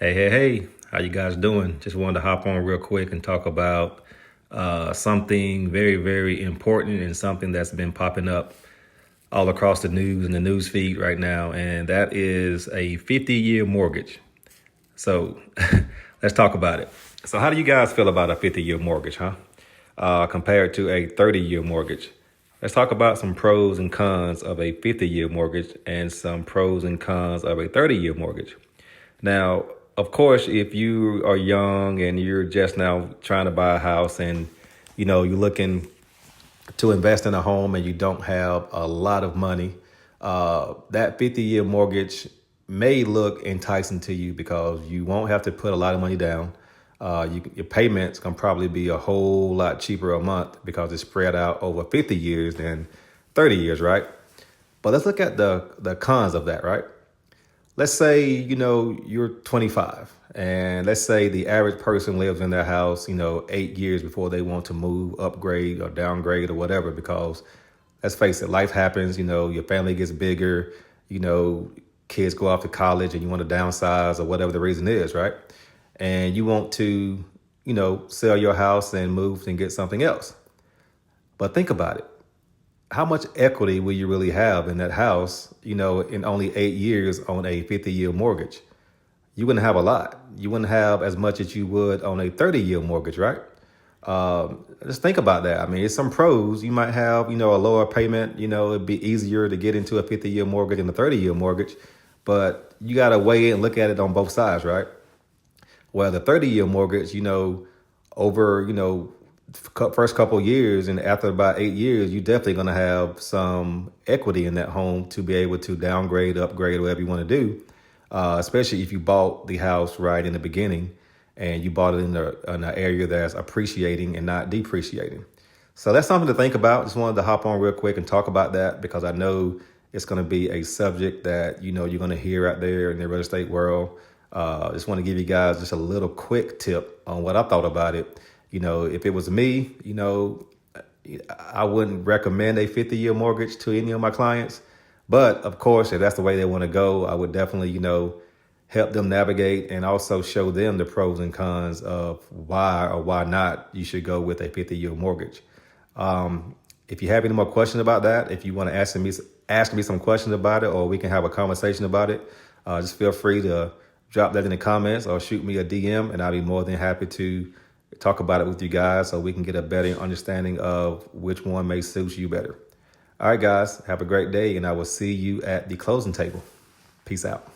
Hey, how you guys doing? Just wanted to hop on real quick and talk about something very, very important and something that's been popping up all across the news and the news feed right now, and that is a 50-year mortgage. So let's talk about it. So how do you guys feel about a 50-year mortgage, huh? Compared to a 30-year mortgage. Let's talk about some pros and cons of a 50-year mortgage and some pros and cons of a 30-year mortgage. Now, of course, if you are young and you're just now trying to buy a house and you're looking to invest in a home and you don't have a lot of money, that 50-year mortgage may look enticing to you because you won't have to put a lot of money down. Your payments can probably be a whole lot cheaper a month because it's spread out over 50 years than 30 years, right? But let's look at the cons of that, right? Let's say, you're 25 and let's say the average person lives in their house, 8 years before they want to move, upgrade or downgrade or whatever, because let's face it, life happens, your family gets bigger, kids go off to college and you want to downsize or whatever the reason is, right? And you want to, sell your house and move and get something else. But think about it. How much equity will you really have in that house, in only 8 years on a 50-year mortgage? You wouldn't have a lot. You wouldn't have as much as you would on a 30-year mortgage, right? Just think about that. I mean, it's some pros. You might have, a lower payment. It'd be easier to get into a 50-year mortgage than a 30-year mortgage. But you got to weigh it and look at it on both sides, right? Well, the 30-year mortgage, over, first couple of years and after about 8 years, you're definitely going to have some equity in that home to be able to downgrade, upgrade, whatever you want to do, especially if you bought the house right in the beginning and you bought it in an area that's appreciating and not depreciating. So that's something to think about. Just wanted to hop on real quick and talk about that because I know it's going to be a subject that, you're going to hear out there in the real estate world. Just want to give you guys just a little quick tip on what I thought about it. If it was me, I wouldn't recommend a 50-year mortgage to any of my clients. But of course, if that's the way they want to go, I would definitely, help them navigate and also show them the pros and cons of why or why not you should go with a 50-year mortgage. If you have any more questions about that, if you want to ask me some questions about it, or we can have a conversation about it, just feel free to drop that in the comments or shoot me a DM, and I'll be more than happy to talk about it with you guys so we can get a better understanding of which one may suit you better. All right, guys, have a great day, and I will see you at the closing table. Peace out.